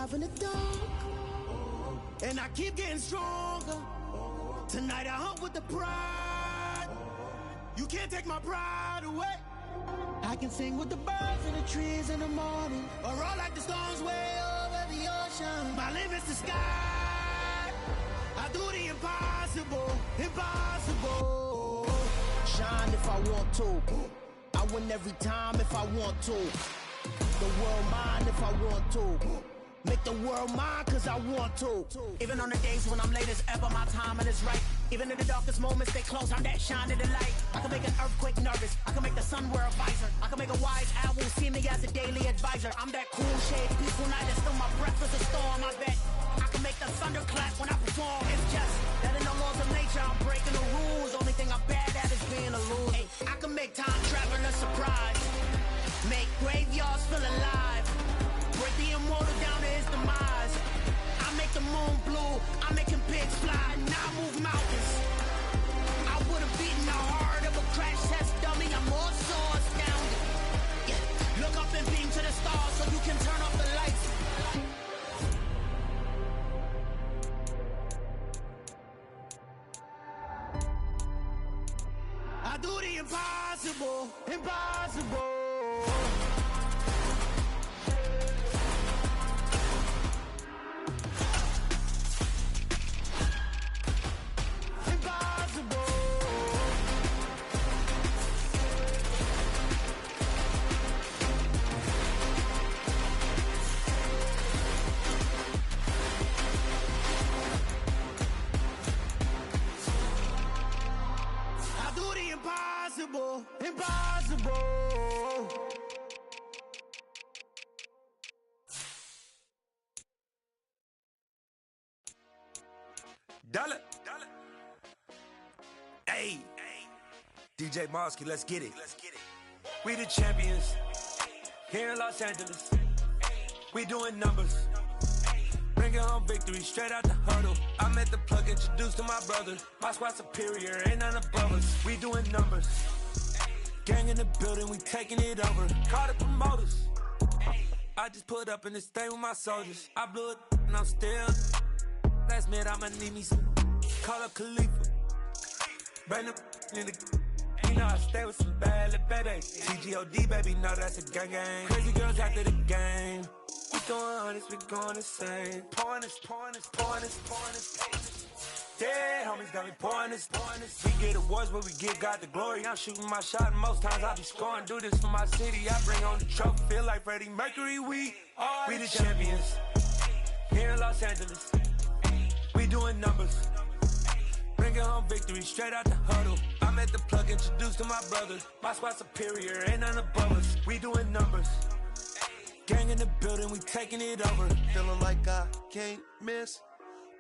alive in the dark, and I keep getting stronger. Tonight I hunt with the pride. You can't take my pride away. I can sing with the birds and the trees in the morning, or roll like the storms way over the ocean. My limit's the sky. I do the impossible, impossible. Shine if I want to. I win every time if I want to. The world mine if I want to. Make the world mine cause I want to. Even on the days when I'm late as ever, my timing is right. Even in the darkest moments, stay close, I'm that shine in the light. I can make an earthquake nervous, I can make the sun wear a visor. I can make a wise owl see me as a daily advisor. I'm that cool shade, peaceful night, and still my breath is a storm. I bet I can make the thunder clap when I perform. It's just that in the laws of nature, I'm breaking the rules. Only thing I'm bad at is being a loser. Hey, I can make time travel a surprise. Make graveyards feel alive. Break the immortal down to his demise. I make the moon blue, I make him pigs fly, and I move mountains. I would've beaten the heart of a crash test dummy. I'm more so astounded. Yeah. Look up and beam to the stars so you can turn off the lights. I do the impossible, impossible. Impossible, impossible. Dollar. Hey, DJ Mosky, let's get it. We the champions here in Los Angeles. We doing numbers. Bringing home victory straight out the huddle. I met the plug, introduced to my brother. My squad superior, ain't none above us. We doing numbers. Gang in the building, we taking it over. Call the promoters. I just put up in this thing with my soldiers. I blew it and I'm still. Last minute I'ma need me some. Call up Khalifa. Bring the in the. You know I stay with some bad little baby. TGOD baby, know that's a gang gang. Crazy girls after the game. We going honest, we going insane. Pouring this. Dead homies got me pouring this. We get awards, but we give God the glory. I'm shooting my shot, and most times I be scoring. Do this for my city, I bring on the trophy. Feel like Freddie Mercury, we the champions here in Los Angeles. We doing numbers. Bringing home victory straight out the huddle. I met the plug, introduced to my brother. My squad superior, ain't none above us. We doing numbers. Gang in the building, we taking it over. Feeling like I can't miss.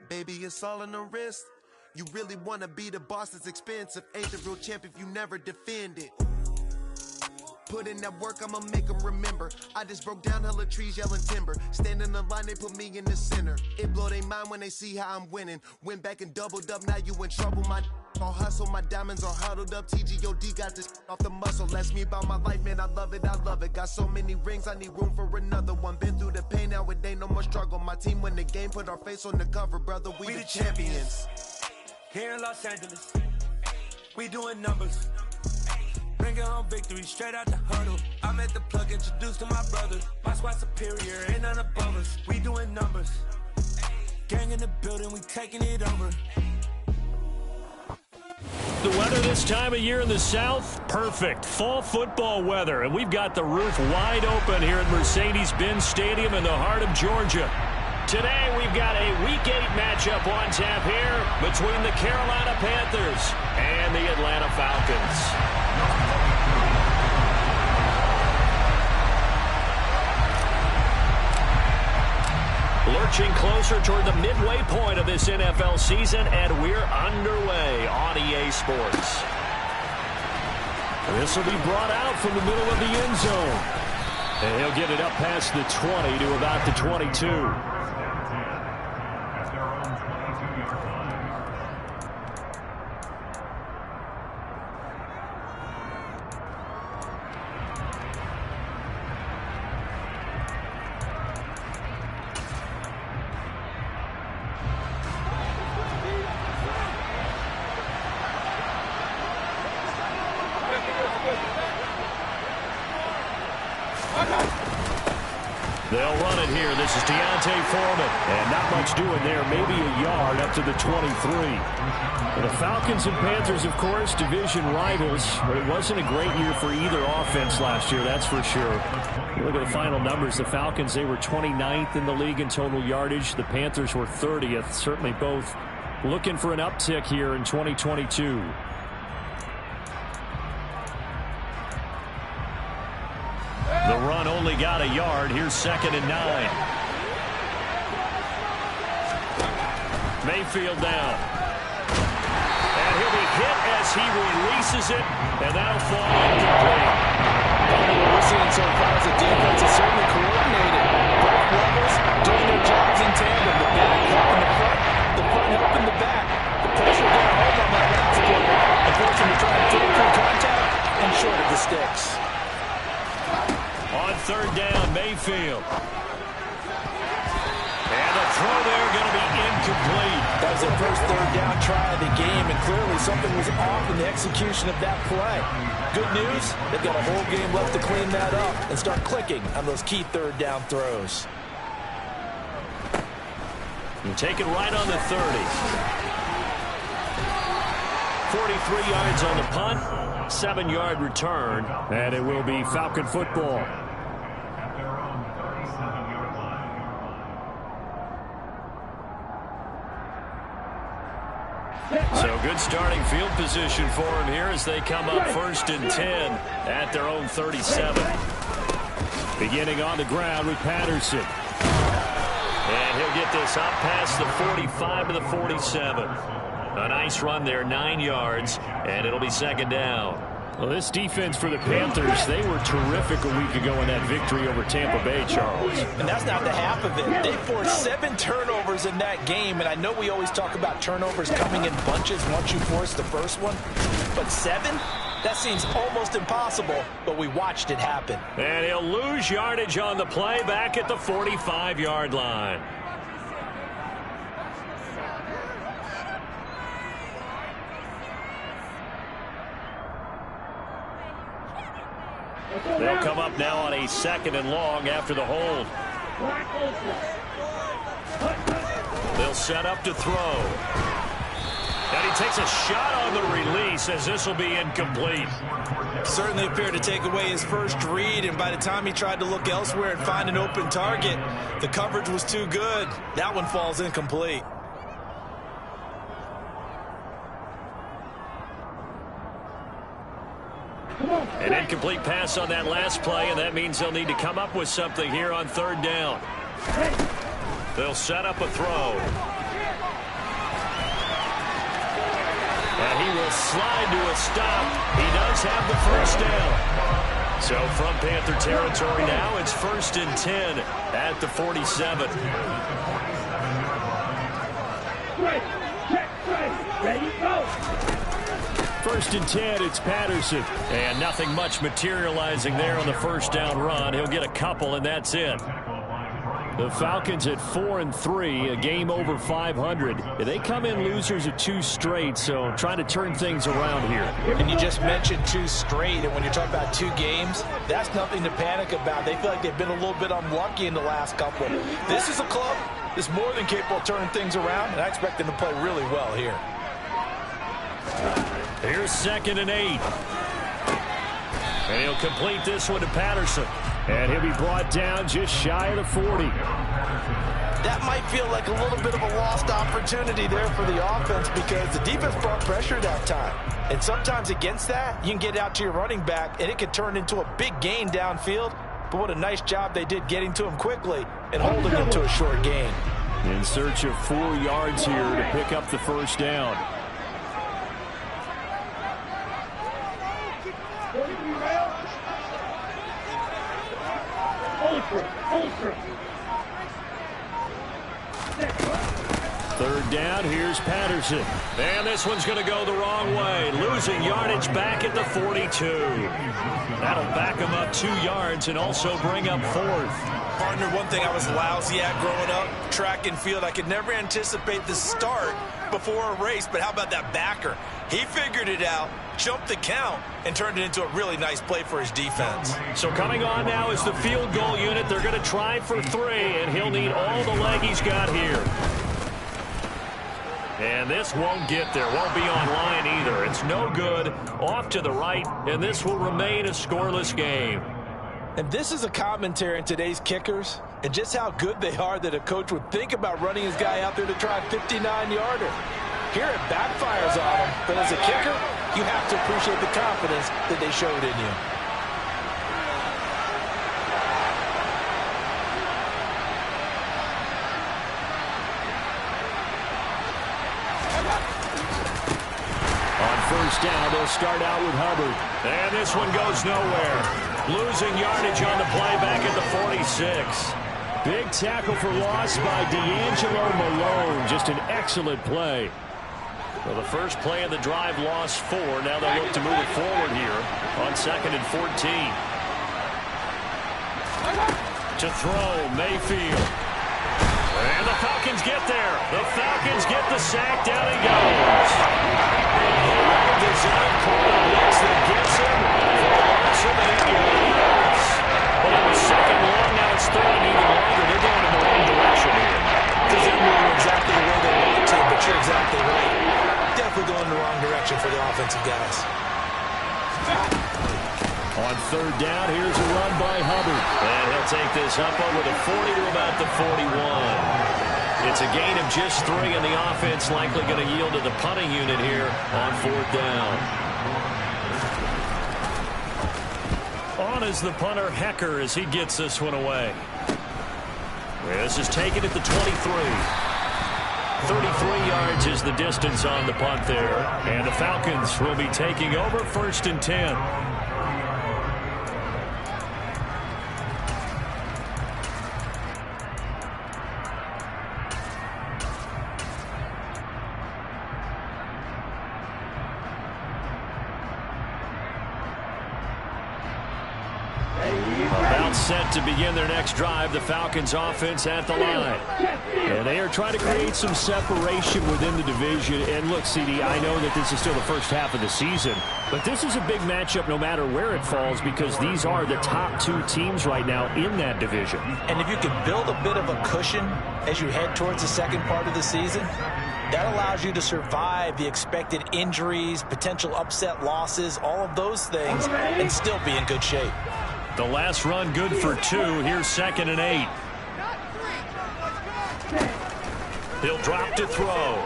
Baby, it's all in the wrist. You really wanna be the boss, it's expensive. Ain't the real champ if you never defend it. Put in that work, I'ma make them remember. I just broke down hella trees, yelling timber. Stand in the line, they put me in the center. It blow their mind when they see how I'm winning. Went back and doubled up, now you in trouble. My all hustle, my diamonds are huddled up. TGOD got this off the muscle. That's me about my life, man, I love it. Got so many rings, I need room for another one. Been through the pain, now it ain't no more struggle. My team win the game, put our face on the cover, brother, we the champions. Here in Los Angeles, we doing numbers. Bringing home victory straight out the huddle. I met the plug, introduced to my brother. My squad superior, ain't none above us. We doing numbers. Gang in the building, we taking it over. The weather this time of year in the South, perfect. Fall football weather, and we've got the roof wide open here at Mercedes-Benz Stadium in the heart of Georgia. Today, we've got a Week 8 matchup on tap here between the Carolina Panthers and the Atlanta Falcons. Lurching closer toward the midway point of this NFL season, and we're underway on EA Sports. This will be brought out from the middle of the end zone. And he'll get it up past the 20 to about the 22. it here. This is Deontay Foreman. And not much doing there. Maybe a yard up to the 23. Well, the Falcons and Panthers, of course, division rivals. But it wasn't a great year for either offense last year, that's for sure. Look at the final numbers. The Falcons, they were 29th in the league in total yardage. The Panthers were 30th. Certainly both looking for an uptick here in 2022. The run only got a yard. Here's 2nd and 9. Mayfield down. And he'll be hit as he releases it, and that'll fall incomplete. What we're seeing so far is the defense is certainly coordinated. Both levels doing their jobs in tandem. The back helping the front helping the back. The pressure got home on that last play. The forcing to try and take through contact and short of the sticks. On 3rd down, Mayfield. And the throw there going to be incomplete. That was their first 3rd down try of the game, and clearly something was off in the execution of that play. Good news, they've got a whole game left to clean that up and start clicking on those key 3rd down throws. And take it right on the 30. 43 yards on the punt, 7-yard return, and it will be Falcon football. So good starting field position for him here as they come up 1st and 10 at their own 37. Beginning on the ground with Patterson. And he'll get this up past the 45 to the 47. A nice run there, 9 yards, and it'll be 2nd down. Well, this defense for the Panthers, they were terrific a week ago in that victory over Tampa Bay, Charles. And that's not the half of it. They forced 7 turnovers in that game, and I know we always talk about turnovers coming in bunches once you force the first one, but 7? That seems almost impossible, but we watched it happen. And he'll lose yardage on the play back at the 45-yard line. They'll come up now on a 2nd and long after the hold. They'll set up to throw. And he takes a shot on the release as this will be incomplete. Certainly appeared to take away his first read, and by the time he tried to look elsewhere and find an open target, the coverage was too good. That one falls incomplete. An incomplete pass on that last play, and that means they'll need to come up with something here on 3rd down. They'll set up a throw. And he will slide to a stop. He does have the 1st down. So from Panther territory now, it's 1st and 10 at the 47. Ready, go! 1st and 10, it's Patterson. And nothing much materializing there on the 1st down run. He'll get a couple, and that's it. The Falcons at 4-3, a game over 500. They come in losers of 2 straight, so trying to turn things around here. And you just mentioned 2 straight, and when you're talking about 2 games, that's nothing to panic about. They feel like they've been a little bit unlucky in the last couple. This is a club that's more than capable of turning things around, and I expect them to play really well here. Here's 2nd and 8. And he'll complete this one to Patterson. And he'll be brought down just shy of the 40. That might feel like a little bit of a lost opportunity there for the offense because the defense brought pressure that time. And sometimes against that, you can get out to your running back, and it could turn into a big gain downfield. But what a nice job they did getting to him quickly and holding him to a short gain. In search of 4 yards here to pick up the 1st down. Third down, here's Patterson. And this one's going to go the wrong way. Losing yardage back at the 42. That'll back him up 2 yards and also bring up 4th. Partner, one thing I was lousy at growing up, track and field, I could never anticipate the start before a race, but how about that backer? He figured it out. jumped the count and turned it into a really nice play for his defense. So coming on now is the field goal unit. They're going to try for 3, and he'll need all the leg he's got here. And this won't get there. Won't be on line either. It's no good. Off to the right, and this will remain a scoreless game. And this is a commentary on today's kickers and just how good they are that a coach would think about running his guy out there to try a 59-yarder. Here it backfires on him, but as a kicker, you have to appreciate the confidence that they showed in you. On first down, they'll start out with Hubbard. And this one goes nowhere. Losing yardage on the play back at the 46. Big tackle for loss by D'Angelo Malone. Just an excellent play. Well, the first play of the drive lost 4. Now they look to move it forward here on 2nd and 14. To throw, Mayfield. And the Falcons get there. The Falcons get the sack. Down he goes. The zone corner blitz that gets him for a loss of 8 yards. But it was 2nd long. Now it's 3rd and even longer. They're going in the wrong direction here. Doesn't move exactly the way they want to, but you're exactly right. Definitely going in the wrong direction for the offensive guys. On 3rd down, here's a run by Hubbard. And he'll take this up over the 40 to about the 41. It's a gain of just 3, and the offense likely going to yield to the punting unit here on 4th down. On is the punter, Hecker, as he gets this one away. This is taken at the 23. 33 yards is the distance on the punt there. And the Falcons will be taking over 1st and 10. Set to begin their next drive, the Falcons offense at the line. And they are trying to create some separation within the division. And look, CD, I know that this is still the first half of the season, but this is a big matchup no matter where it falls because these are the top 2 teams right now in that division. And if you can build a bit of a cushion as you head towards the second part of the season, that allows you to survive the expected injuries, potential upset losses, all of those things, and still be in good shape. The last run good for 2. Here's 2nd and 8. He'll drop to throw.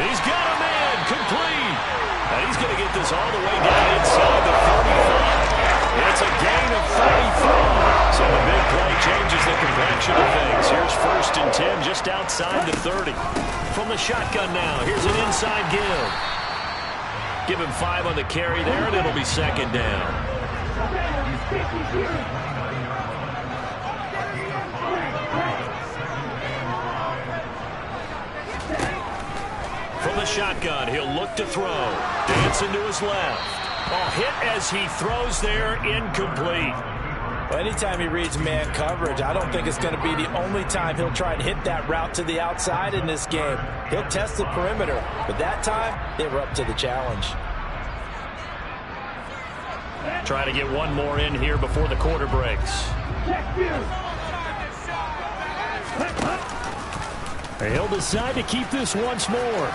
He's got a man complete. And he's going to get this all the way down inside the 45. It's a gain of 34. So the big play changes the complexion of things. Here's 1st and 10 just outside the 30. From the shotgun now, here's an inside give. Give him 5 on the carry there, and it'll be 2nd down. From the shotgun, he'll look to throw. Dancing to his left. A hit as he throws there, incomplete. Well, anytime he reads man coverage, I don't think it's going to be the only time he'll try and hit that route to the outside in this game. He'll test the perimeter, but that time, they were up to the challenge. Trying to get one more in here before the quarter breaks. He'll decide to keep this once more.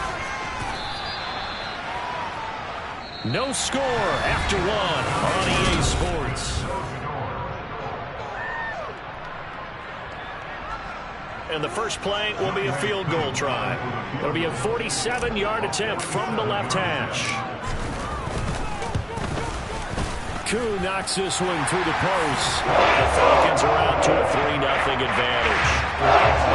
No score after 1 on EA Sports. And the first play will be a field goal try. It'll be a 47-yard attempt from the left hash. Koo knocks this one through the post. The Falcons are out to a 3-0 advantage.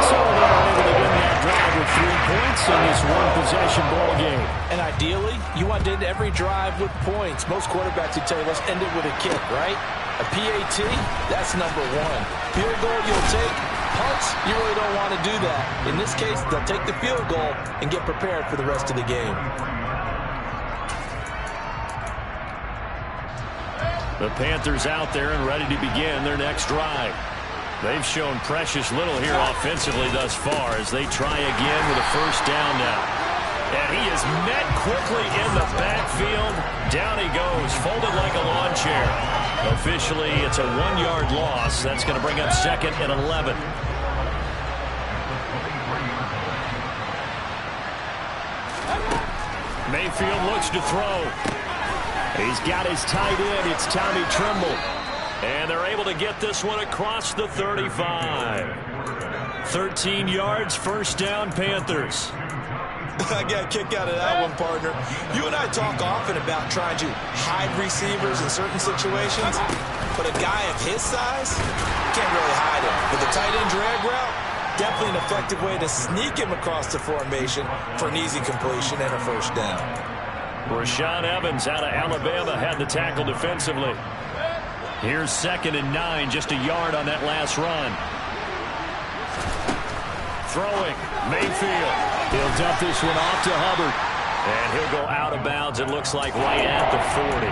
So they're able to win that drive with 3 points in this one-possession ball game. And ideally, you want to end every drive with points. Most quarterbacks would tell you, let's end it with a kick, right? A PAT, that's number 1. Field goal you'll take. Punts, you really don't want to do that. In this case, they'll take the field goal and get prepared for the rest of the game. The Panthers out there and ready to begin their next drive. They've shown precious little here offensively thus far as they try again with a first down now. And he is met quickly in the backfield. Down he goes, folded like a lawn chair. Officially, it's a 1-yard loss. That's going to bring up 2nd and 11. Mayfield looks to throw. He's got his tight end. It's Tommy Tremble. And they're able to get this one across the 35. 13 yards, first down, Panthers. I got a kick out of that one, partner. You and I talk often about trying to hide receivers in certain situations, but a guy of his size, can't really hide him. But the tight end drag route, definitely an effective way to sneak him across the formation for an easy completion and a first down. Rashaan Evans out of Alabama had the tackle defensively. Here's 2nd and 9, just a yard on that last run. Throwing, Mayfield. He'll dump this one off to Hubbard. And he'll go out of bounds, it looks like, right at the 40.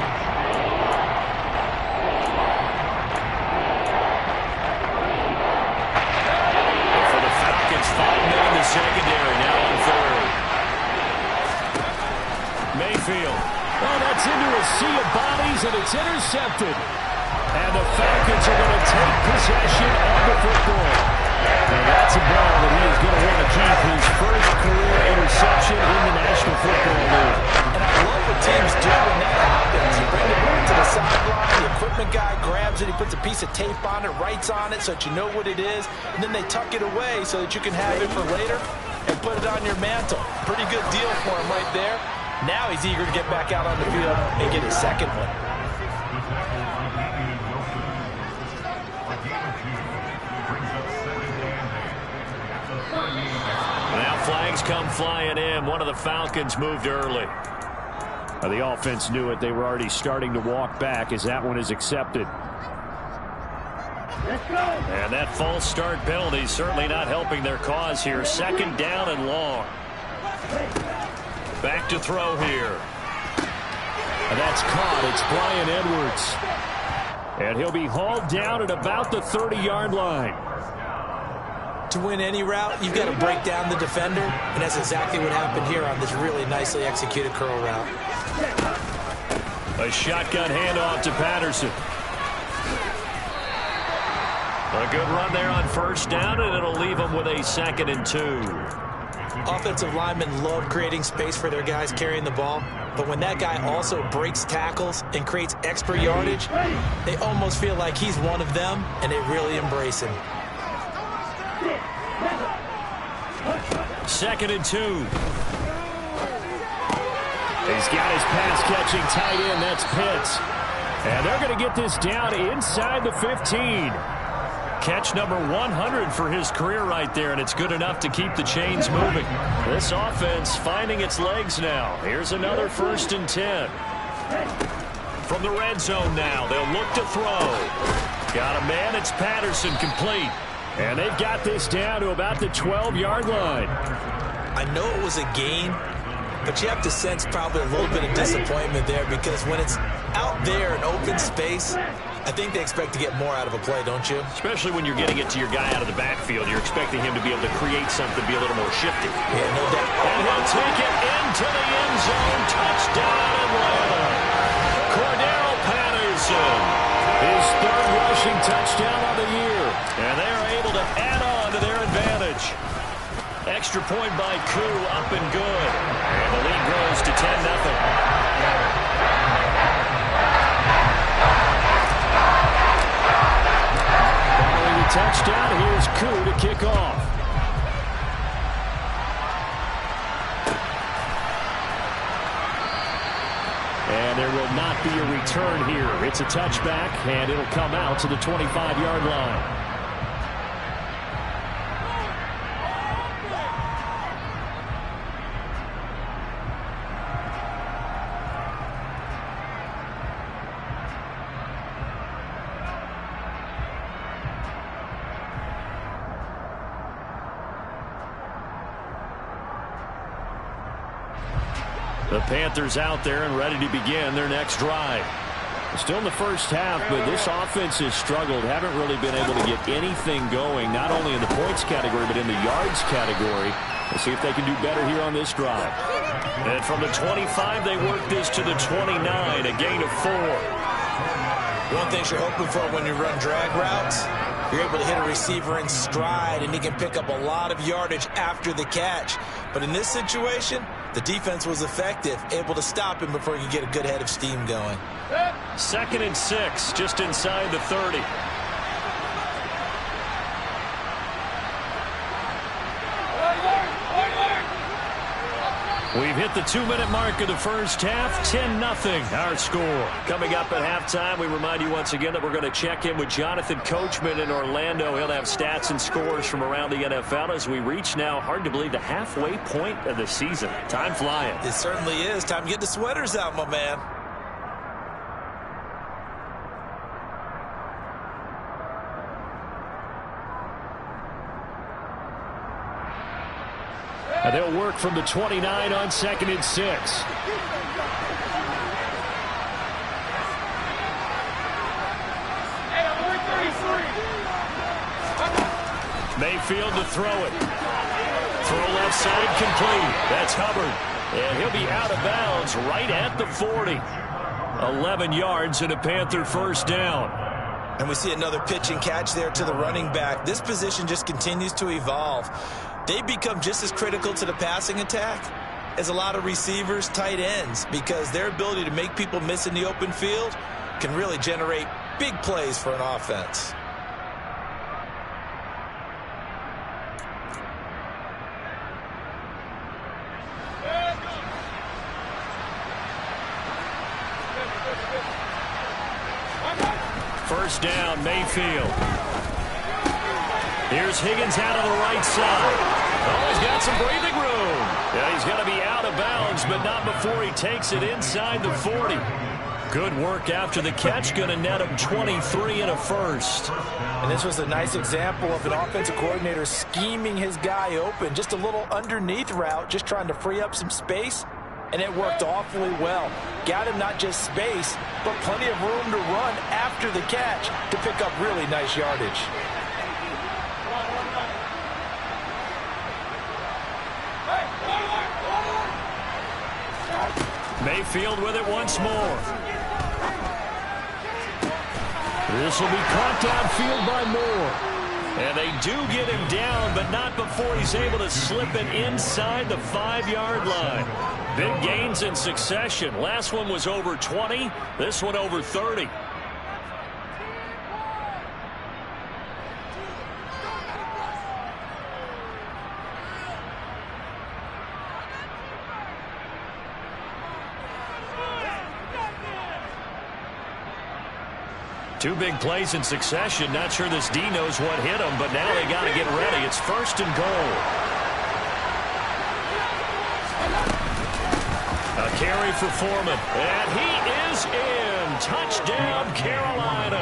And for the Falcons, 5 men in the secondary, now on 3rd. Mayfield. Oh, that's into a sea of bodies, and it's intercepted. And the Falcons are going to take possession of the football. And that's a ball that he is going to want to keep, his first career interception in the National Football League. And I love what teams do when that happens. You bring it back to the sideline, the equipment guy grabs it, he puts a piece of tape on it, writes on it so that you know what it is, and then they tuck it away so that you can have it for later and put it on your mantle. Pretty good deal for him right there. Now he's eager to get back out on the field and get his second one. Now flags come flying in. One of the Falcons moved early. The offense knew it. They were already starting to walk back as that one is accepted. And that false start penalty certainly not helping their cause here. 2nd down and long. Back to throw here. And that's caught. It's Bryan Edwards. And he'll be hauled down at about the 30-yard line. To win any route, you've got to break down the defender, and that's exactly what happened here on this really nicely executed curl route. A shotgun handoff to Patterson. A good run there on first down, and it'll leave them with a 2nd and 2. Offensive linemen love creating space for their guys carrying the ball, but when that guy also breaks tackles and creates extra yardage, they almost feel like he's one of them, and they really embrace him. 2nd and 2. He's got his pass-catching tight end. That's Pitts. And they're going to get this down inside the 15. Catch number 100 for his career right there, and it's good enough to keep the chains moving. This offense finding its legs now. Here's another 1st and 10. From the red zone now, they'll look to throw. Got a man, it's Patterson, complete. And they've got this down to about the 12-yard line. I know it was a gain, but you have to sense probably a little bit of disappointment there because when it's out there in open space, I think they expect to get more out of a play, don't you? Especially when you're getting it to your guy out of the backfield. You're expecting him to be able to create something, be a little more shifty. Yeah, no doubt. And he'll take it into the end zone. Touchdown, Atlanta. Cordero Patterson. His 3rd rushing touchdown of the year. And they are able to add on to their advantage. Extra point by Koo, up and good. And the lead grows to 10-0. Following the touchdown, here's Koo to kick off. And there will not be a return here. It's a touchback, and it'll come out to the 25-yard line. The Panthers out there and ready to begin their next drive. Still in the first half, but this offense has struggled. Haven't really been able to get anything going, not only in the points category, but in the yards category. We'll see if they can do better here on this drive. And from the 25, they work this to the 29, a gain of 4. One thing you're hoping for when you run drag routes, you're able to hit a receiver in stride, and he can pick up a lot of yardage after the catch. But in this situation, the defense was effective, able to stop him before he could get a good head of steam going. 2nd and 6, just inside the 30. We've hit the 2-minute mark of the first half, 10-0 our score. Coming up at halftime, we remind you once again that we're going to check in with Jonathan Coachman in Orlando. He'll have stats and scores from around the NFL as we reach now, hard to believe, the halfway point of the season. Time flying. It certainly is. Time to get the sweaters out, my man. And they'll work from the 29 on 2nd and 6. Mayfield to throw it. Throw left side complete. That's Hubbard. And he'll be out of bounds right at the 40. 11 yards and a Panther first down. And we see another pitch and catch there to the running back. This position just continues to evolve. They become just as critical to the passing attack as a lot of receivers, tight ends, because their ability to make people miss in the open field can really generate big plays for an offense. First down, Mayfield. Here's Higgins out on the right side. Oh, he's got some breathing room. Yeah, he's going to be out of bounds, but not before he takes it inside the 40. Good work after the catch. Going to net him 23 and a first. And this was a nice example of an offensive coordinator scheming his guy open. Just a little underneath route, just trying to free up some space. And it worked awfully well. Got him not just space, but plenty of room to run after the catch to pick up really nice yardage. Mayfield with it once more. This will be caught downfield by Moore. And they do get him down, but not before he's able to slip it inside the 5-yard line. Big gains in succession. Last one was over 20. This one over 30. Two big plays in succession. Not sure this D knows what hit him, but now they got to get ready. It's 1st and goal. A carry for Foreman. And he is in. Touchdown, Carolina.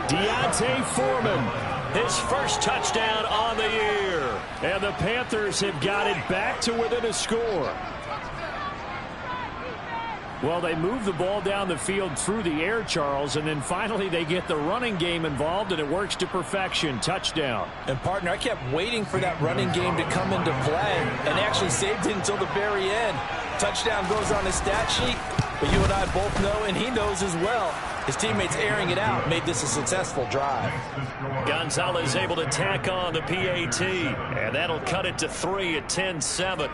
Deontay Foreman, his first touchdown on the year. And the Panthers have got it back to within a score. Well, they move the ball down the field through the air, Charles, and then finally they get the running game involved, and it works to perfection. Touchdown. And, partner, I kept waiting for that running game to come into play, and actually saved it until the very end. Touchdown goes on his stat sheet, but you and I both know, and he knows as well, his teammates airing it out made this a successful drive. Gonzalez able to tack on the PAT, and that'll cut it to 3 at 10-7.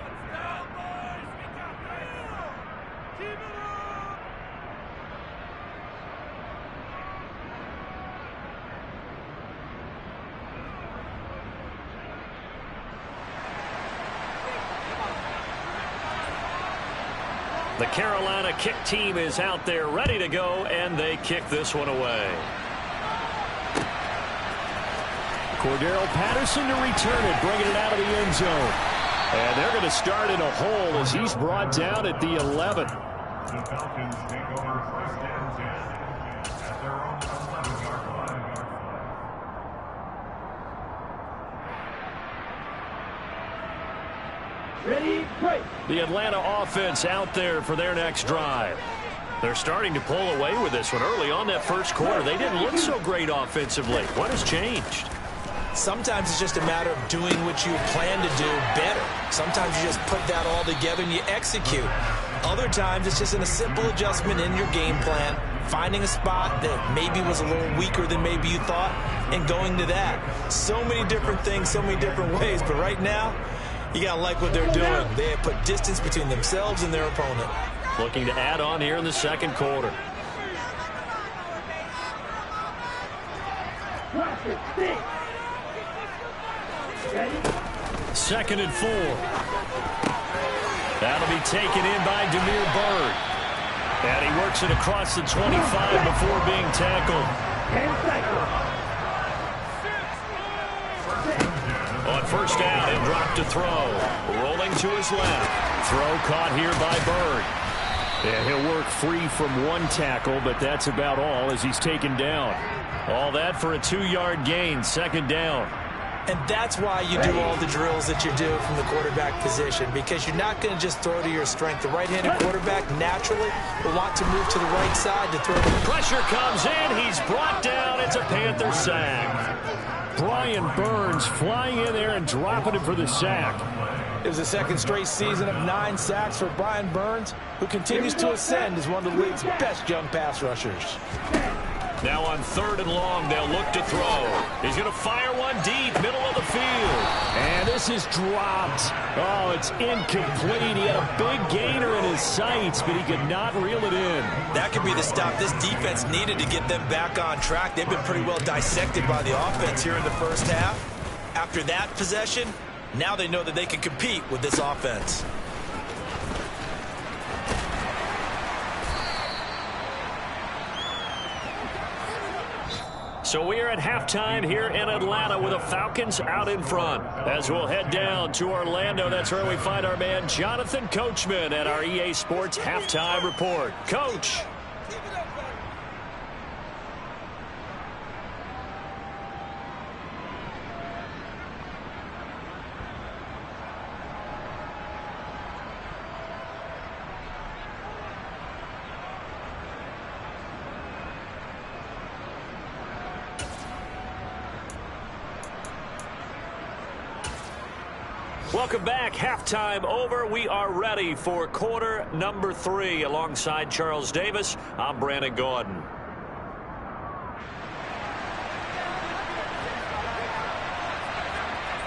The Carolina kick team is out there ready to go, and they kick this one away. Cordero Patterson to return it, bringing it out of the end zone. And they're going to start in a hole as he's brought down at the 11. The Falcons take over 1st and 10 at their own 11-yard line. Ready, break. The Atlanta offense out there for their next drive. They're starting to pull away with this one. Early on that first quarter, they didn't look so great offensively. What has changed? Sometimes it's just a matter of doing what you plan to do better. Sometimes you just put that all together and you execute. Other times it's just in a simple adjustment in your game plan, finding a spot that maybe was a little weaker than maybe you thought, and going to that. So many different things, so many different ways, but right now, you got to like what they're doing. They have put distance between themselves and their opponent. Looking to add on here in the second quarter. Second and 4. That'll be taken in by Demir Bird. And he works it across the 25 before being tackled. On first down, he'll drop to throw. Rolling to his left. Throw caught here by Bird. And he'll work free from one tackle, but that's about all as he's taken down. All that for a 2-yard gain, second down. And that's why you do all the drills that you do from the quarterback position, because you're not going to just throw to your strength. The right-handed quarterback naturally will want to move to the right side to throw. Pressure comes in. He's brought down. It's a Panther sack. Brian Burns flying in there and dropping it for the sack. It was the second straight season of 9 sacks for Brian Burns, who continues to ascend as one of the league's best young pass rushers. Now on third and long, they'll look to throw. He's going to fire one deep, middle of the field. And this is dropped. Oh, it's incomplete. He had a big gainer in his sights, but he could not reel it in. That could be the stop this defense needed to get them back on track. They've been pretty well dissected by the offense here in the first half. After that possession, now they know that they can compete with this offense. So we are at halftime here in Atlanta with the Falcons out in front. As we'll head down to Orlando, that's where we find our man Jonathan Coachman at our EA Sports Halftime Report. Coach. Welcome back. Halftime over. We are ready for quarter number 3. Alongside Charles Davis, I'm Brandon Gordon.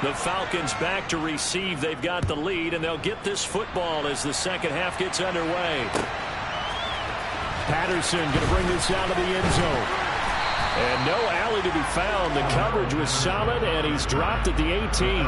The Falcons back to receive. They've got the lead, and they'll get this football as the second half gets underway. Patterson going to bring this out of the end zone. And no alley to be found. The coverage was solid, and he's dropped at the 18.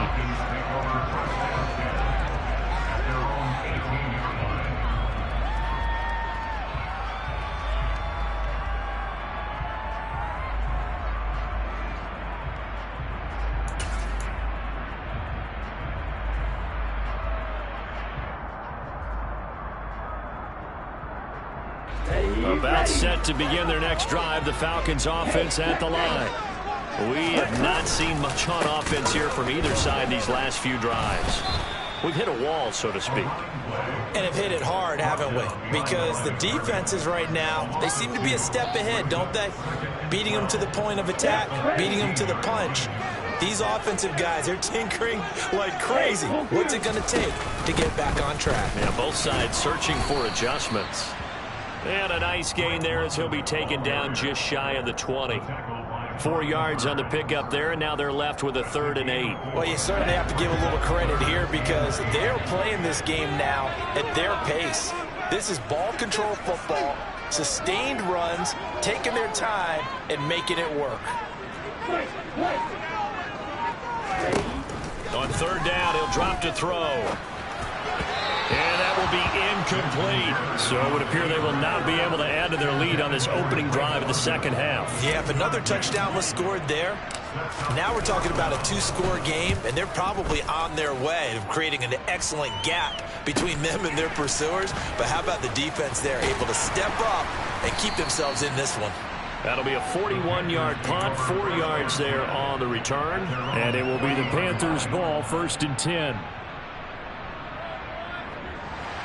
About set to begin their next drive, the Falcons offense at the line. We have not seen much on offense here from either side these last few drives. We've hit a wall, so to speak. And have hit it hard, haven't we? Because the defenses right now, they seem to be a step ahead, don't they? Beating them to the point of attack, beating them to the punch. These offensive guys, they're tinkering like crazy. What's it going to take to get back on track? Yeah, both sides searching for adjustments. And a nice gain there as he'll be taken down just shy of the 20. 4 yards on the pickup there, and now they're left with a 3rd and 8. Well, you certainly have to give a little credit here because they're playing this game now at their pace. This is ball control football, sustained runs, taking their time, and making it work. On 3rd down, he'll drop to throw. And that will be incomplete. So it would appear they will not be able to add to their lead on this opening drive of the second half. Yeah, if another touchdown was scored there, now we're talking about a 2-score game, and they're probably on their way of creating an excellent gap between them and their pursuers. But how about the defense there, able to step up and keep themselves in this one? That'll be a 41-yard punt, 4 yards there on the return. And it will be the Panthers' ball, 1st and 10.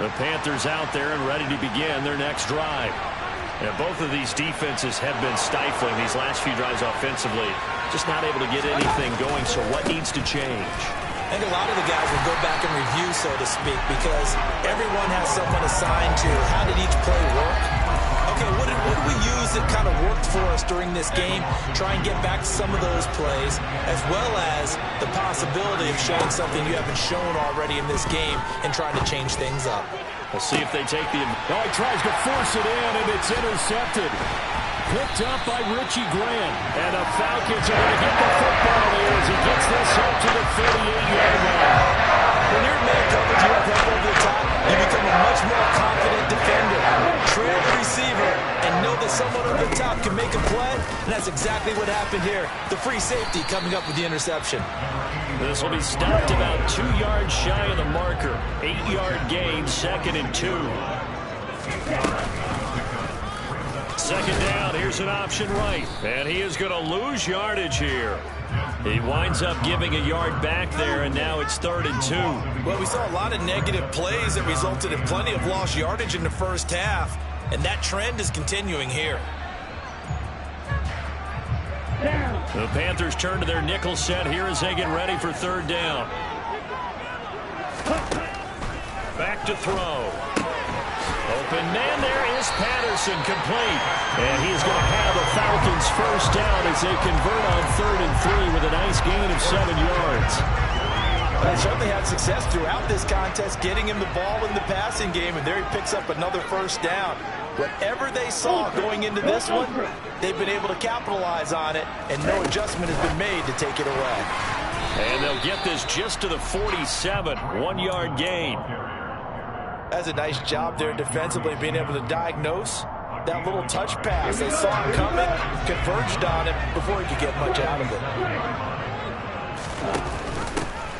The Panthers out there and ready to begin their next drive. And both of these defenses have been stifling these last few drives offensively. just not able to get anything going. So what needs to change? I think a lot of the guys will go back and review, so to speak, because everyone has someone assigned to how did each play work. Okay, what did we use that kind of worked for us during this game? Try and get back to some of those plays, as well as the possibility of showing something you haven't shown already in this game and trying to change things up. We'll see if they take the... Oh, he tries to force it in, and it's intercepted. Picked up by Richie Grant. And the Falcons are going to get the football here as he gets this up to the 38-yard line. When you're in man coverage, you have help over the top, you become a much more confident defender. Trail the receiver and know that someone over the top can make a play, and that's exactly what happened here. The free safety coming up with the interception. This will be stopped about 2 yards shy of the marker. 8-yard gain, 2nd and 2. Second down, here's an option right. And he is going to lose yardage here. He winds up giving a yard back there, and now it's 3rd and 2. Well, we saw a lot of negative plays that resulted in plenty of lost yardage in the first half, and that trend is continuing here. The Panthers turn to their nickel set here as they get ready for 3rd down. Back to throw. Open man, there is Patterson, complete. And he's going to have the Falcons first down as they convert on 3rd and 3 with a nice gain of 7 yards. They certainly had success throughout this contest, getting him the ball in the passing game, and there he picks up another first down. Whatever they saw going into this one, they've been able to capitalize on it, and no adjustment has been made to take it away. And they'll get this just to the 47, 1-yard gain. That's a nice job there defensively, being able to diagnose that little touch pass. They saw it coming, converged on it before he could get much out of it.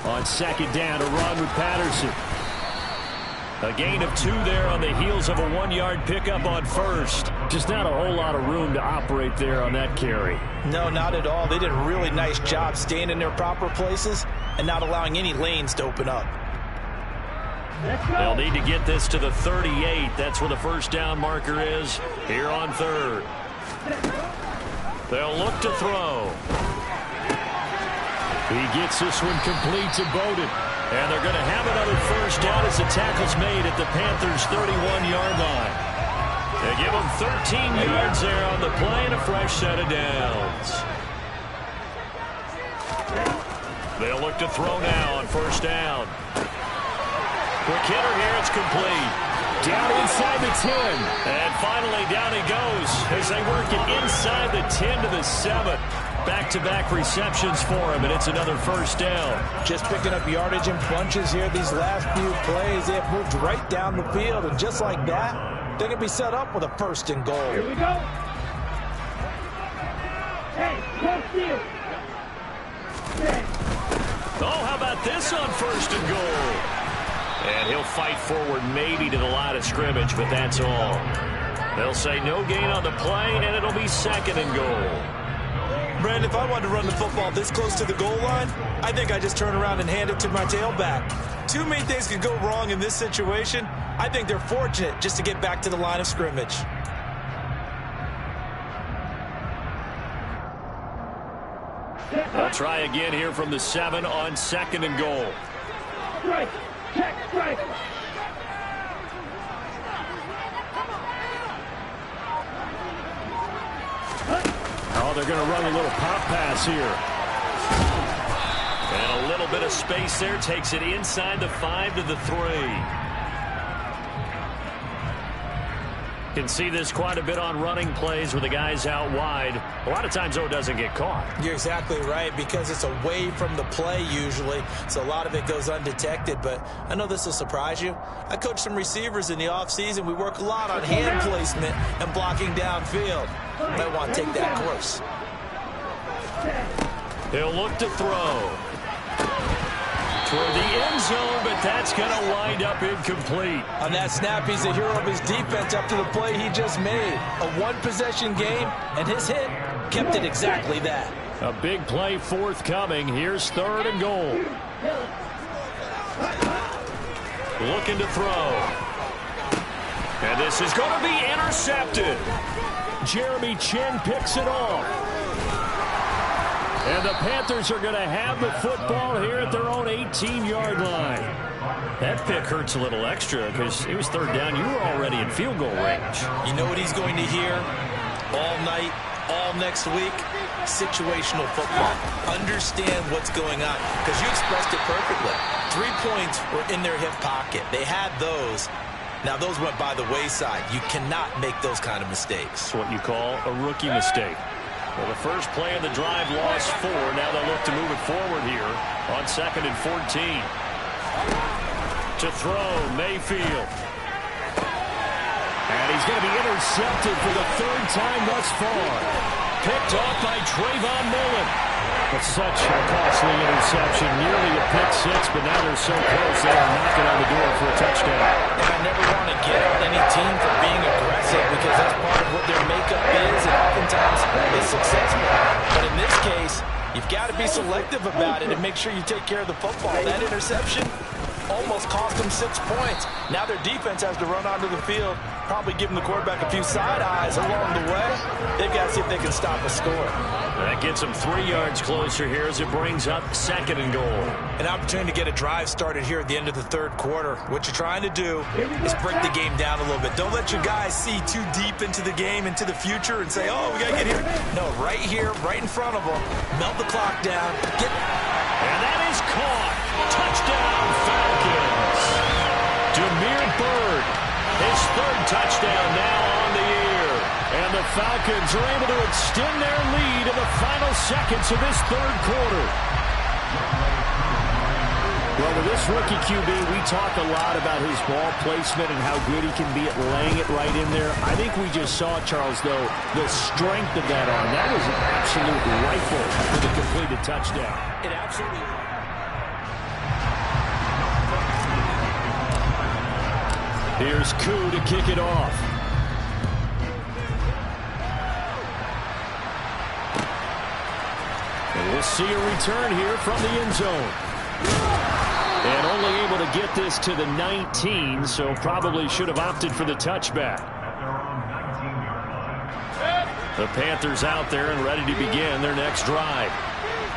On 2nd down, a run with Patterson. A gain of 2 there on the heels of a 1-yard pickup on 1st. Just not a whole lot of room to operate there on that carry. No, not at all. They did a really nice job staying in their proper places and not allowing any lanes to open up. They'll need to get this to the 38. That's where the first down marker is here on 3rd. They'll look to throw. He gets this one complete to Bowden. And they're going to have another first down as the tackle's made at the Panthers' 31-yard line. They give them 13 yards there on the play and a fresh set of downs. They'll look to throw now on first down. Quick hitter here, it's complete. Down inside the 10. And finally down he goes as they work it inside the 10 to the 7. Back-to-back receptions for him, and it's another first down. Just picking up yardage in bunches here these last few plays. They have moved right down the field, and just like that, they're going to be set up with a 1st and goal. Here we go. Hey, close field. Oh, how about this on 1st and goal? And he'll fight forward maybe to the line of scrimmage, but that's all. They'll say no gain on the play, and it'll be 2nd and goal. Brandon, if I wanted to run the football this close to the goal line, I think I just turn around and hand it to my tailback. Too many things could go wrong in this situation. I think they're fortunate just to get back to the line of scrimmage. They'll try again here from the 7 on 2nd and goal. Strike. Check. Strike. Oh, they're going to run a little pop pass here. And a little bit of space there takes it inside the 5 to the 3. Can see this quite a bit on running plays with the guys out wide. A lot of times, though, it doesn't get caught. You're exactly right, because it's away from the play usually, so a lot of it goes undetected. But I know this will surprise you. I coach some receivers in the offseason. We work a lot on hand placement and blocking downfield. Might want to take that course. He'll look to throw toward the end zone, but that's going to wind up incomplete. On that snap, he's the hero of his defense up to the play he just made. A one-possession game, and his hit kept it exactly that. A big play forthcoming. Here's 3rd and goal. Looking to throw. And this is going to be intercepted. Jeremy Chin picks it off. And the Panthers are going to have the football here at their own 18-yard line. That pick hurts a little extra because it was third down. You were already in field goal range. You know what he's going to hear all night, all next week? Situational football. Understand what's going on because you expressed it perfectly. 3 points were in their hip pocket. They had those. Now, those went by the wayside. You cannot make those kind of mistakes. It's what you call a rookie mistake. Well, the first play of the drive lost 4. Now they'll look to move it forward here on 2nd and 14. To throw, Mayfield. And he's going to be intercepted for the 3rd time thus far. Picked off by Trayvon Mullen. But such a costly interception. Nearly a pick 6, but now they're so close they are knocking on the door for a touchdown. And I never want to get on any team for being aggressive because that's part of what their makeup is and oftentimes is successful. But in this case, you've got to be selective about it and make sure you take care of the football. That interception almost cost them 6 points. Now their defense has to run onto the field, probably giving the quarterback a few side eyes along the way. They've got to see if they can stop a score. That gets them 3 yards closer here as it brings up 2nd and goal. An opportunity to get a drive started here at the end of the 3rd quarter. What you're trying to do is break the game down a little bit. Don't let your guys see too deep into the game, into the future, and say, oh, we got to get here. No, right here, right in front of them. Melt the clock down. And that is caught. Touchdown, Falcons. Demir Bird, his 3rd touchdown now on the year. And the Falcons are able to extend their lead in the final seconds of this 3rd quarter. Well, with this rookie QB, we talk a lot about his ball placement and how good he can be at laying it right in there. I think we just saw, Charles, though, the strength of that arm. That was an absolute rifle for the completed touchdown. It absolutely... Here's Koo to kick it off. And we'll see a return here from the end zone. And only able to get this to the 19, so probably should have opted for the touchback. The Panthers out there and ready to begin their next drive.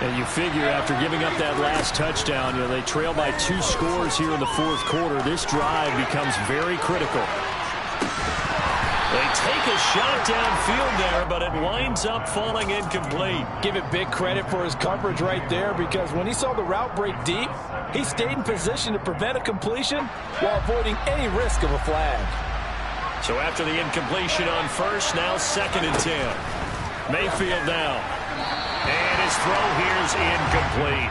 And you figure after giving up that last touchdown, they trail by 2 scores here in the 4th quarter. This drive becomes very critical. They take a shot downfield there, but it winds up falling incomplete. Give it big credit for his coverage right there because when he saw the route break deep, he stayed in position to prevent a completion while avoiding any risk of a flag. So after the incompletion on 1st, now 2nd and 10. Mayfield now. And his throw here is incomplete.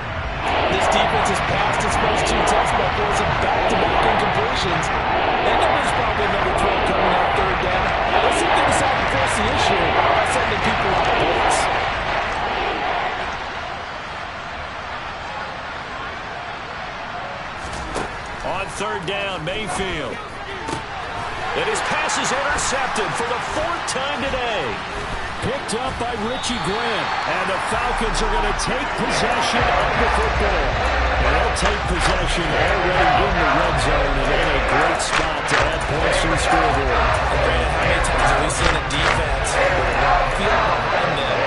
This defense has passed its first 2 test buckles of back-to-back incompletions. And there's probably another 12 coming out 3rd down. Let's see if they decide to force the issue by sending people out of blitz. On 3rd down, Mayfield. And his pass is intercepted for the 4th time today. Picked up by Richie Grant. And the Falcons are going to take possession of the football. And they'll take possession already in the red zone and in a great spot to add points to the scoreboard. And Grant, how many times have we seen a defense feel behind them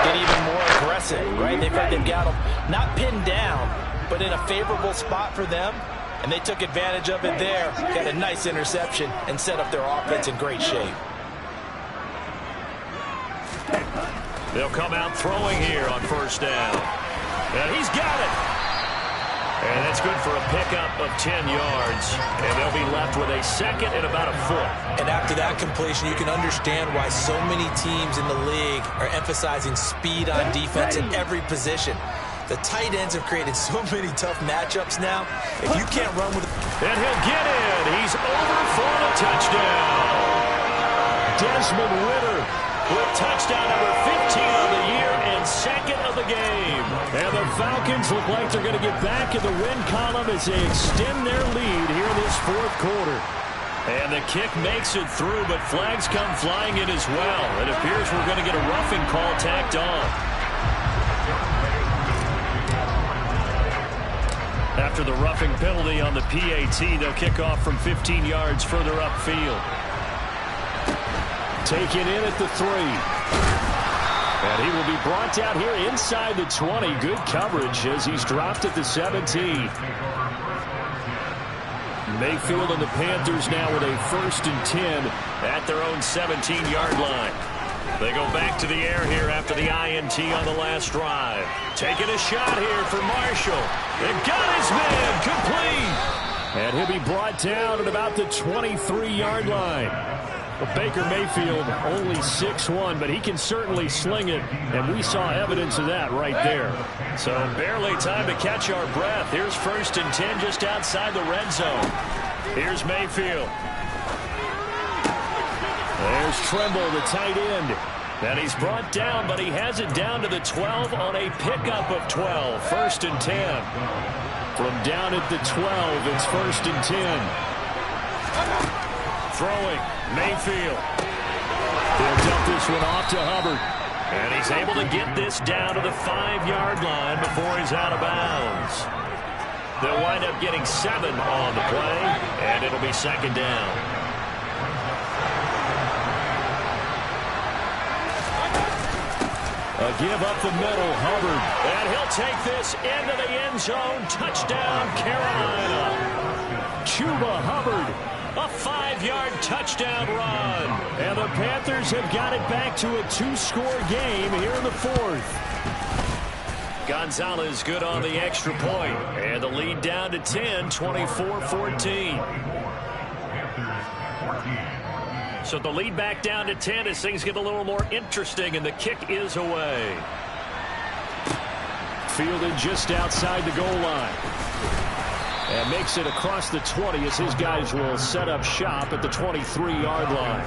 get even more aggressive, right? They've got them not pinned down, but in a favorable spot for them. And they took advantage of it there. Got a nice interception and set up their offense in great shape. They'll come out throwing here on 1st down. And he's got it. And that's good for a pickup of 10 yards. And they'll be left with a 2nd and about a foot. And after that completion, you can understand why so many teams in the league are emphasizing speed on defense in every position. The tight ends have created so many tough matchups now. If you can't run with... And he'll get in. He's over for the touchdown. Desmond Ridder with touchdown number 15 of the year and 2nd of the game. And the Falcons look like they're going to get back in the win column as they extend their lead here in this 4th quarter. And the kick makes it through, but flags come flying in as well. It appears we're going to get a roughing call tacked on. After the roughing penalty on the PAT, they'll kick off from 15 yards further upfield. Taken in at the 3. And he will be brought down here inside the 20. Good coverage as he's dropped at the 17. Mayfield and the Panthers now with a 1st and 10 at their own 17-yard line. They go back to the air here after the INT on the last drive. Taking a shot here for Marshall. They've got his man complete. And he'll be brought down at about the 23-yard line. Well, Baker Mayfield only 6'1", but he can certainly sling it, and we saw evidence of that right there. So barely time to catch our breath. Here's 1st and 10 just outside the red zone. Here's Mayfield. There's Tremble, the tight end. And he's brought down, but he has it down to the 12 on a pickup of 12. 1st and 10. From down at the 12, it's 1st and 10. Throwing, Mayfield. He'll dump this one off to Hubbard. And he's able to get this down to the 5-yard line before he's out of bounds. They'll wind up getting 7 on the play, and it'll be 2nd down. A give up the middle, Hubbard. And he'll take this into the end zone. Touchdown, Carolina. Chuba Hubbard. A 5-yard touchdown run. And the Panthers have got it back to a 2-score game here in the 4th. Gonzalez good on the extra point. And the lead down to 10, 24-14. So the lead back down to 10 as things get a little more interesting, and the kick is away. Fielded just outside the goal line. And makes it across the 20 as his guys will set up shop at the 23-yard line.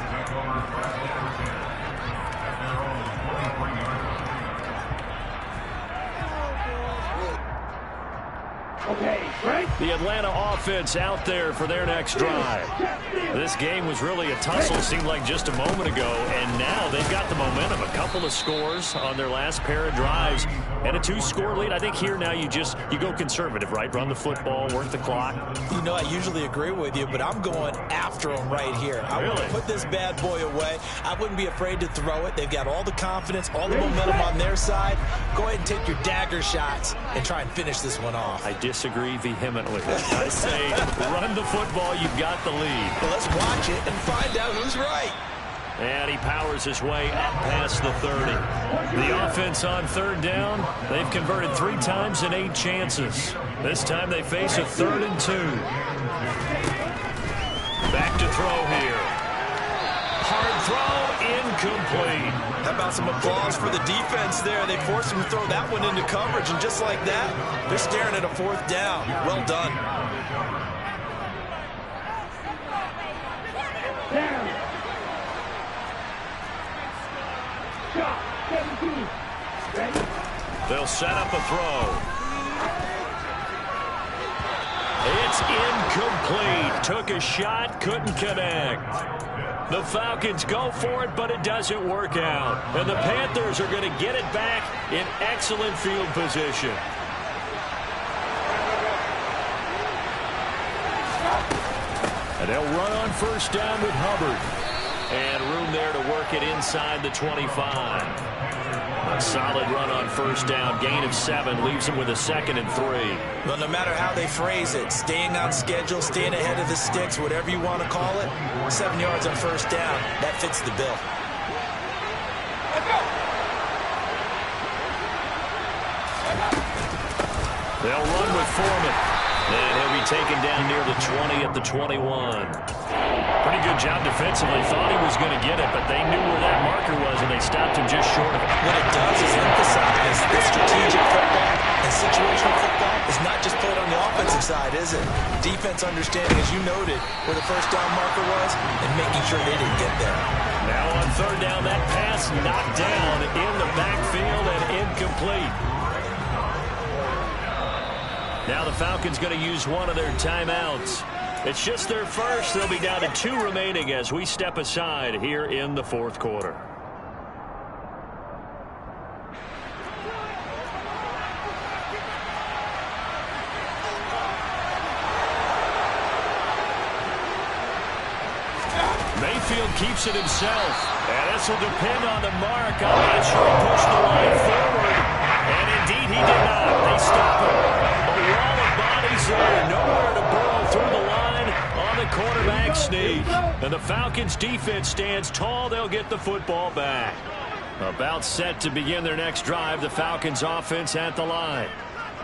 Okay, right. The Atlanta offense out there for their next drive. This game was really a tussle, seemed like just a moment ago, and now they've got the momentum. A couple of scores on their last pair of drives and a 2-score lead. I think here now you go conservative, right? Run the football, work the clock. You know, I usually agree with you, but I'm going after them right here. I want to put this bad boy away. I wouldn't be afraid to throw it. They've got all the confidence, all the momentum on their side. Go ahead and take your dagger shots and try and finish this one off. I disagree vehemently. I say run the football, you've got the lead. Well, let's watch it and find out who's right. And he powers his way up past the 30. The offense on 3rd down, they've converted 3 times in 8 chances. This time they face a 3rd and 2. Back to throw here. Hard throw, incomplete. How about some applause for the defense there? They forced him to throw that one into coverage, and just like that, they're staring at a 4th down. Well done. Down. Shot. 17. Ready. They'll set up a throw. It's incomplete. Took a shot, couldn't connect. The Falcons go for it, but it doesn't work out. And the Panthers are going to get it back in excellent field position. And they'll run on 1st down with Hubbard. And room there to work it inside the 25. A solid run on 1st down. Gain of 7 leaves them with a 2nd and 3. Well, no matter how they phrase it, staying on schedule, staying ahead of the sticks, whatever you want to call it, 7 yards on 1st down, that fits the bill. They'll run with Foreman. And he'll be taken down near the 20 at the 21. Pretty good job defensively. Thought he was going to get it, but they knew where that marker was, and they stopped him just short of it. What it does is emphasize that strategic football and situational football is not just played on the offensive side, is it? Defense understanding, as you noted, where the 1st down marker was and making sure they didn't get there. Now on 3rd down, that pass knocked down in the backfield and incomplete. Now the Falcons going to use one of their timeouts. It's just their first. They'll be down to 2 remaining as we step aside here in the 4th quarter. Mayfield keeps it himself. And this will depend on the mark. I'm not sure he pushed the line forward. And indeed he did not. They stop him. A wall of bodies there. Nowhere to burrow through the line on the quarterback sneak. And the Falcons defense stands tall. They'll get the football back. About set to begin their next drive. The Falcons offense at the line.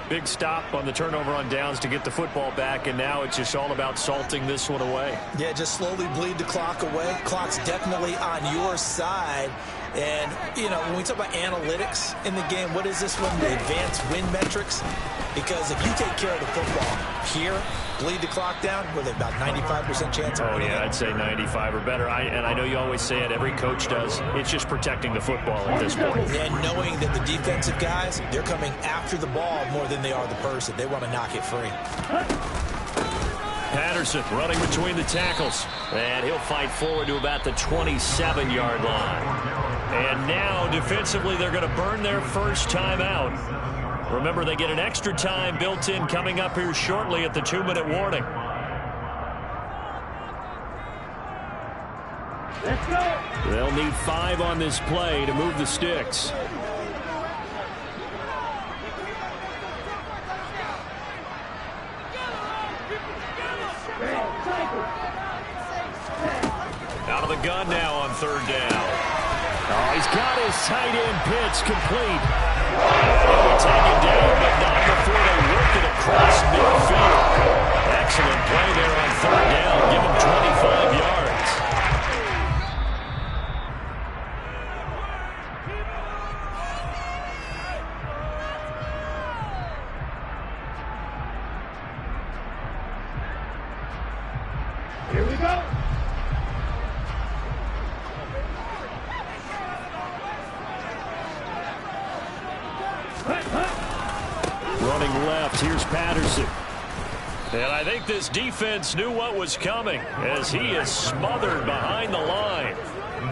Big stop on the turnover on downs to get the football back, and now it's just all about salting this one away. Yeah, just slowly bleed the clock away. Clock's definitely on your side. And, you know, when we talk about analytics in the game, what is this one? The advanced win metrics? Because if you take care of the football here, bleed the clock down, with about 95% chance of winning. Yeah, I'd say 95 or better. And I know you always say it, every coach does. It's just protecting the football at this point. And knowing that the defensive guys, they're coming after the ball more than they are the person. They want to knock it free. Patterson running between the tackles. And he'll fight forward to about the 27-yard line. And now, defensively, they're going to burn their first time out. Remember, they get an extra time built in coming up here shortly at the 2-minute warning. Let's go. They'll need 5 on this play to move the sticks. Out of the gun now on 3rd down. Oh, he's got his tight end pitch complete. They'll take it down, but not before they work it across midfield. Excellent play there on 3rd down. Give him 25 yards. Here we go. Running left, here's Patterson. And I think this defense knew what was coming as he is smothered behind the line.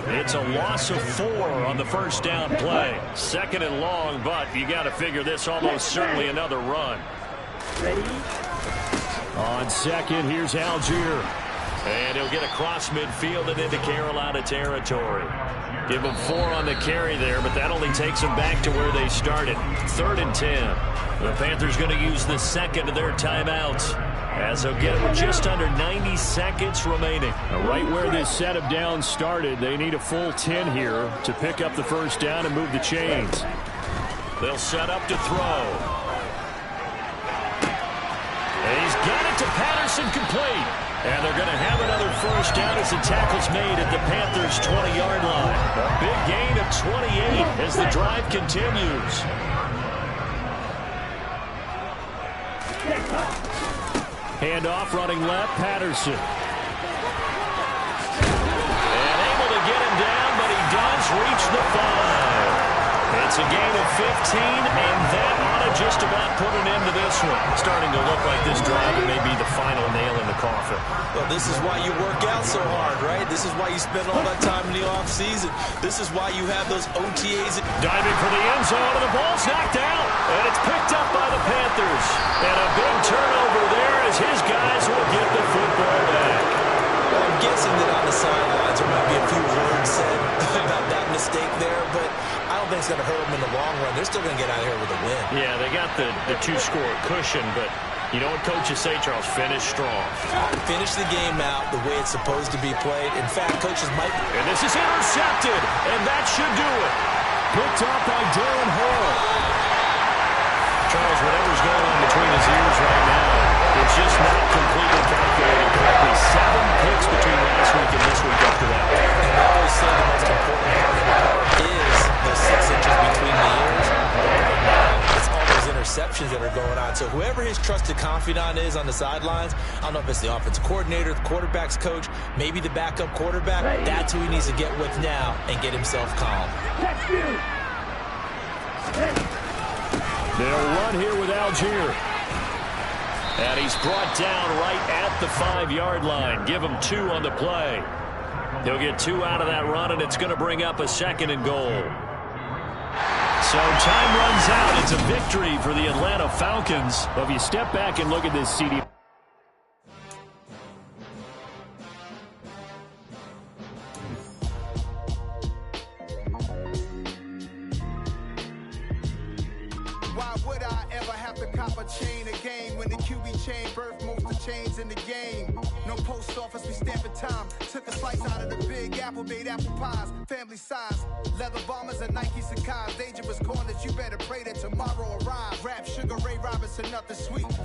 It's a loss of 4 on the first down play. 2nd and long, but you got to figure this almost certainly another run. Ready? On 2nd, here's Algier. And he'll get across midfield and into Carolina territory. Give them 4 on the carry there, but that only takes them back to where they started. 3rd and 10. The Panthers going to use the 2nd of their timeouts as they'll get it with just under 90 seconds remaining. Right where this set of downs started, they need a full 10 here to pick up the first down and move the chains. They'll set up to throw. And he's got it to Patterson complete. And they're going to have another first down as the tackle's made at the Panthers' 20-yard line. A big gain of 28 as the drive continues. Handoff running left, Patterson. And able to get him down, but he does reach the 5. It's a gain of 15, and that ought to just about put an end to this one. Starting to look like this drive may be the final nail in the coffin. Well, this is why you work out so hard, right? This is why you spend all that time in the offseason. This is why you have those OTAs. Diving for the end zone, and the ball's knocked out. And it's picked up by the Panthers. And a big turnover there as his guys will get the football back. Well, I'm guessing that on the sidelines there might be a few words said about that mistake there, but I don't think it's going to hurt them in the long run. They're still going to get out of here with a win. Yeah, they got the 2-score cushion, but you know what coaches say, Charles? Finish strong. Finish the game out the way it's supposed to be played. In fact, coaches might... And this is intercepted, and that should do it. Picked up by Darren Hall. Charles, whatever's going on between his ears right now, it's just not completely calculated correctly. 7 picks between last week and this week after that. And I always say the most important part is those 6 inches between the ears. It's all those interceptions that are going on. So whoever his trusted confidant is on the sidelines, I don't know if it's the offensive coordinator, the quarterback's coach, maybe the backup quarterback, that's who he needs to get with now and get himself calm. They'll run here with Algier. And he's brought down right at the 5-yard line. Give him 2 on the play. He'll get 2 out of that run, and it's going to bring up a 2nd and goal. So time runs out. It's a victory for the Atlanta Falcons. But if you step back and look at this CD. chain of game when the QB chain birthed most of chains in the game. No post office, we stamping time. Took a slice out of the big apple, made apple pies. Family size, leather bombers and Nike Sacai's. Dangerous corners, you better pray that tomorrow arrives. Rap Sugar Ray Robinson, nothing sweet.